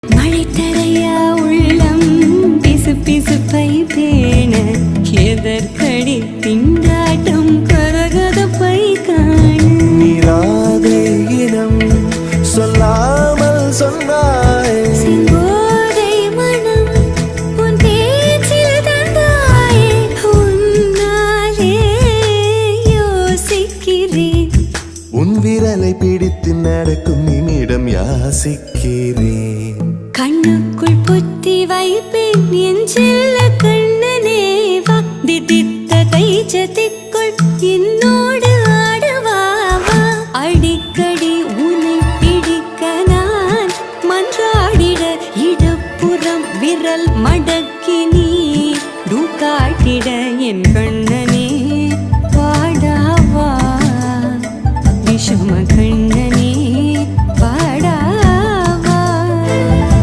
மழை தரையா உள்ளம் பிசு பிசுப்பை பேண எதற்கடி திண்டாட்டம் கரகதப்பை காண நீராதே இனம் சொல்லாமல் சொன்னாய் செங்கோதை மனம் உன் பேச்சில் தந்தாயே உன்னாலே யோசிக்கிறேன் உன் விரலை பிடித்து நடக்கும் நிமிடம் யாசிக்கிறேன் கண்ணுக்குள் புத்தி வைப்பேன் என் செல்ல கண்ணனே வா திதித்த தைச்சதிக்குள் என்னோடு ஆடவாவா அடிக்கடி உன்னை பிடிக்க நான் மன்றாடிட இடப்புறம் விரல் மடக்கி நீ காட்டிட என் கண்ணன்